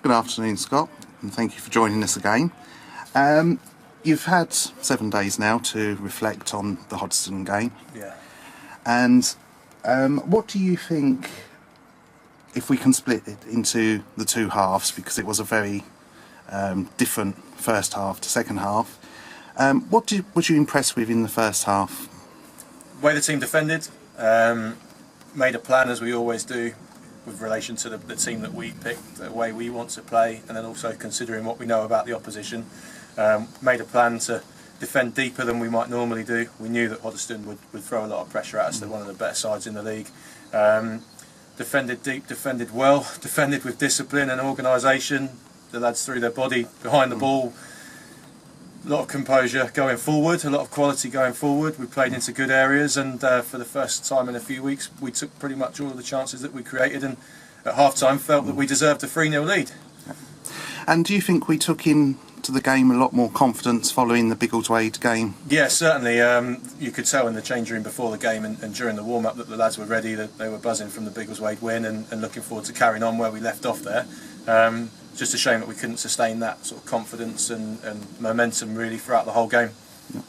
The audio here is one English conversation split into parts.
Good afternoon, Scott, and thank you for joining us again. You've had 7 days now to reflect on the Hoddesdon game. Yeah. And what do you think, if we can split it into the two halves, because it was a very different first half to second half, what was you impressed with in the first half? The way the team defended, made a plan as we always do with relation to the team that we picked, the way we want to play, and then also considering what we know about the opposition. Made a plan to defend deeper than we might normally do. We knew that Hoddesdon would throw a lot of pressure at us. They're one of the better sides in the league. Defended deep, defended well, defended with discipline and organisation. The lads threw their body behind the ball. A lot of composure going forward, a lot of quality going forward. We played into good areas, and for the first time in a few weeks we took pretty much all of the chances that we created, and at half-time felt that we deserved a 3-0 lead. And do you think we took into the game a lot more confidence following the Biggleswade game? Yeah, certainly. You could tell in the change room before the game and during the warm-up that the lads were ready, that they were buzzing from the Biggleswade win and looking forward to carrying on where we left off there. Just a shame that we couldn't sustain that sort of confidence and momentum really throughout the whole game. Yeah.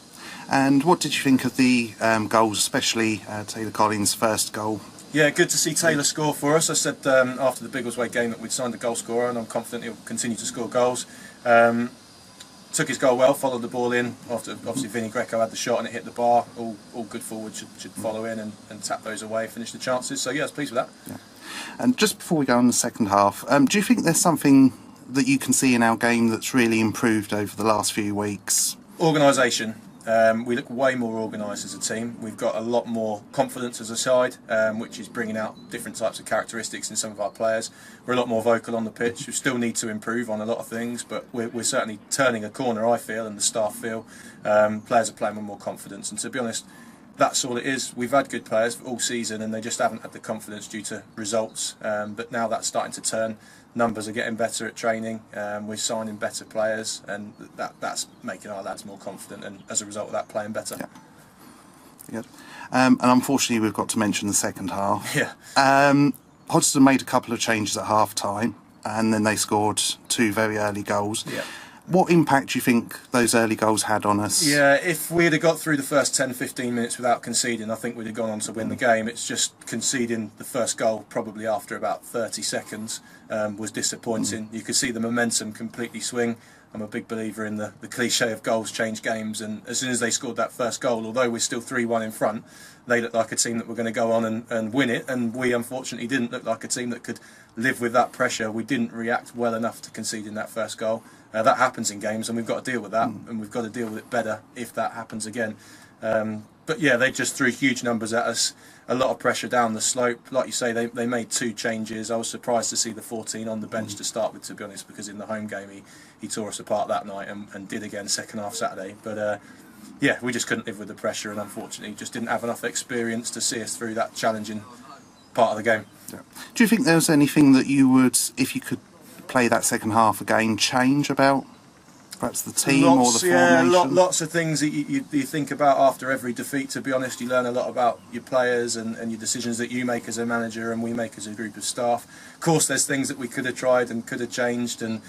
And what did you think of the goals, especially Taylor Collins' first goal? Yeah, good to see Taylor score for us. I said after the Biggleswade game that we'd signed a goal scorer, and I'm confident he'll continue to score goals. Took his goal well, followed the ball in after obviously Vinny Greco had the shot and it hit the bar. All good forwards should follow in and tap those away, finish the chances. So yeah, I was pleased with that. Yeah. And just before we go on the second half, do you think there's something that you can see in our game that's really improved over the last few weeks? Organisation. We look way more organised as a team. We've got a lot more confidence as a side, which is bringing out different types of characteristics in some of our players. We're a lot more vocal on the pitch. We still need to improve on a lot of things, but we're certainly turning a corner, I feel, and the staff feel. Players are playing with more confidence, and to be honest, that's all it is. We've had good players all season and they just haven't had the confidence due to results, but now that's starting to turn. Numbers are getting better at training, we're signing better players, and that's making our lads more confident, and as a result of that, playing better. Yeah. Good. And unfortunately we've got to mention the second half. Yeah. Hoddesdon made a couple of changes at half time and then they scored 2 very early goals. Yeah. What impact do you think those early goals had on us? Yeah, if we'd have got through the first 10-15 minutes without conceding, I think we'd have gone on to win the game. It's just conceding the first goal probably after about 30 seconds was disappointing. You could see the momentum completely swing. I'm a big believer in the cliche of goals change games, and as soon as they scored that first goal, although we're still 3-1 in front, they looked like a team that were going to go on and win it, and we unfortunately didn't look like a team that could live with that pressure. We didn't react well enough to conceding that first goal. That happens in games, and we've got to deal with that, and we've got to deal with it better if that happens again. But yeah, they just threw huge numbers at us, a lot of pressure down the slope. Like you say, they made 2 changes. I was surprised to see the 14 on the bench to start with, to be honest, because in the home game he tore us apart that night and did again second half Saturday. But yeah, we just couldn't live with the pressure, and unfortunately just didn't have enough experience to see us through that challenging part of the game. Yeah. Do you think there was anything that you would, if you could play that second half again, change about perhaps the team or the formation? Yeah, lots of things that you think about after every defeat, to be honest. You learn a lot about your players and your decisions that you make as a manager and we make as a group of staff. Of course, there's things that we could have tried and could have changed, and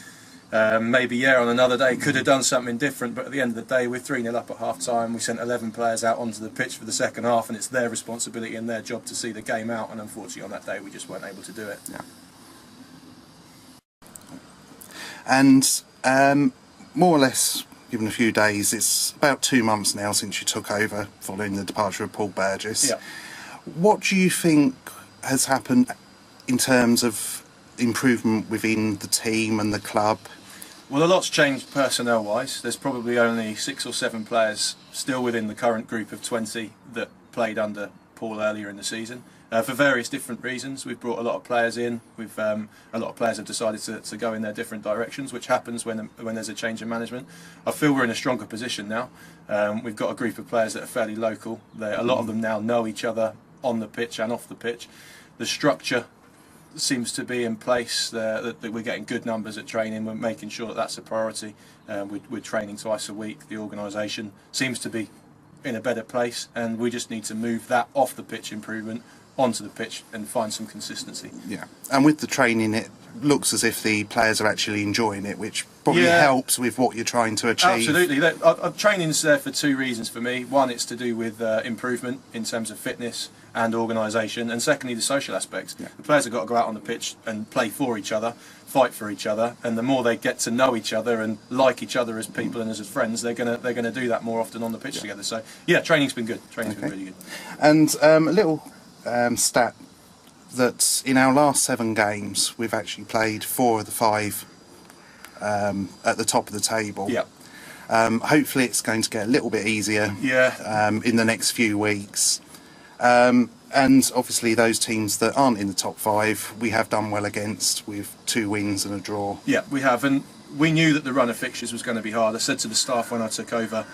maybe on another day could have done something different, but at the end of the day we're 3-0 up at half time. We sent 11 players out onto the pitch for the second half, and it's their responsibility and their job to see the game out, and unfortunately on that day we just weren't able to do it. Yeah. And more or less, given a few days, it's about 2 months now since you took over following the departure of Paul Burgess. Yeah. What do you think has happened in terms of improvement within the team and the club? Well, a lot's changed personnel-wise. There's probably only 6 or 7 players still within the current group of 20 that played under Paul earlier in the season. For various different reasons, we've brought a lot of players in. A lot of players have decided to go in their different directions, which happens when there's a change in management. I feel we're in a stronger position now. We've got a group of players that are fairly local. A lot of them now know each other on the pitch and off the pitch. The structure seems to be in place, that we're getting good numbers at training. We're making sure that that's a priority. We're training twice a week. The organisation seems to be in a better place, and we just need to move that off the pitch improvement onto the pitch and find some consistency. Yeah, and with the training, it looks as if the players are actually enjoying it, which probably Yeah. helps with what you're trying to achieve. Absolutely. Training's there for two reasons for me. One, it's to do with improvement in terms of fitness and organisation, and secondly, the social aspects. Yeah. The players have got to go out on the pitch and play for each other, fight for each other, and the more they get to know each other and like each other as people and as friends, they're gonna do that more often on the pitch together. So yeah, training's been good. Training's been really good. And a little stat that in our last 7 games, we've actually played 4 of the 5 at the top of the table. Yeah. Hopefully it's going to get a little bit easier in the next few weeks. And obviously those teams that aren't in the top 5, we have done well against, with 2 wins and a draw. Yeah, we have, and we knew that the run of fixtures was going to be hard. I said to the staff when I took over,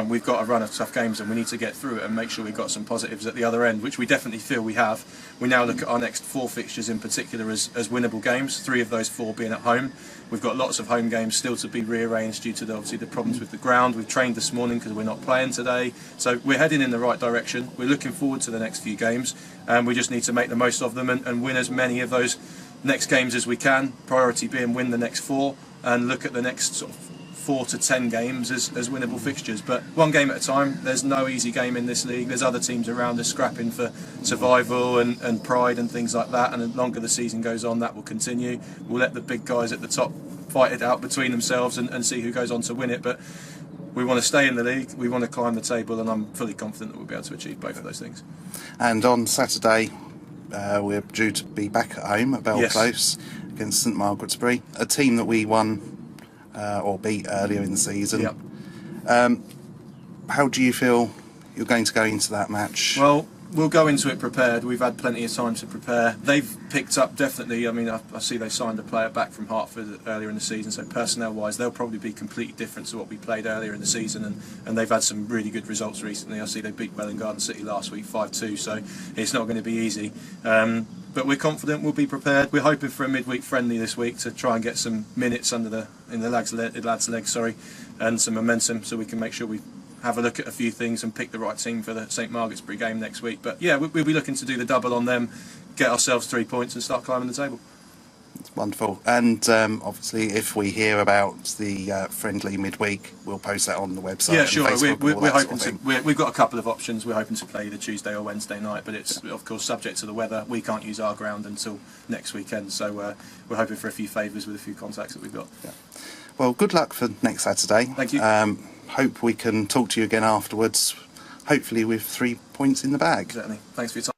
we've got a run of tough games and we need to get through it and make sure we've got some positives at the other end, which we definitely feel we have. We now look at our next 4 fixtures in particular as winnable games, 3 of those 4 being at home. We've got lots of home games still to be rearranged due to obviously the problems with the ground. We've trained this morning because we're not playing today. So we're heading in the right direction. We're looking forward to the next few games, and we just need to make the most of them and win as many of those next games as we can. Priority being win the next 4 and look at the next sort of 4 to 10 games as winnable fixtures, but one game at a time. There's no easy game in this league. There's other teams around us scrapping for survival and pride and things like that, and the longer the season goes on, that will continue. We'll let the big guys at the top fight it out between themselves and see who goes on to win it, but we want to stay in the league, we want to climb the table, and I'm fully confident that we'll be able to achieve both of those things. And on Saturday, we're due to be back at home at Belclose against St Margaret's-Bury, a team that we won or beat earlier in the season. Yep. How do you feel you're going to go into that match? Well, we'll go into it prepared. We've had plenty of time to prepare. They've picked up definitely. I mean, I see they signed a player back from Hertford earlier in the season, so personnel-wise, they'll probably be completely different to what we played earlier in the season, and they've had some really good results recently. I see they beat Welwyn Garden City last week 5-2, so it's not going to be easy. But we're confident, we'll be prepared. We're hoping for a midweek friendly this week to try and get some minutes in the lads' legs, and some momentum, so we can make sure we have a look at a few things and pick the right team for the St Margaret's-Bury game next week. But yeah, we'll be looking to do the double on them, get ourselves 3 points and start climbing the table. It's wonderful. And obviously, if we hear about the friendly midweek, we'll post that on the website. Yeah, and sure. Facebook, We're hoping to. We've got a couple of options. We're hoping to play either Tuesday or Wednesday night, but it's of course subject to the weather. We can't use our ground until next weekend, so we're hoping for a few favours with a few contacts that we've got. Yeah. Well, good luck for next Saturday. Thank you. Hope we can talk to you again afterwards, hopefully with 3 points in the bag. Certainly. Thanks for your time.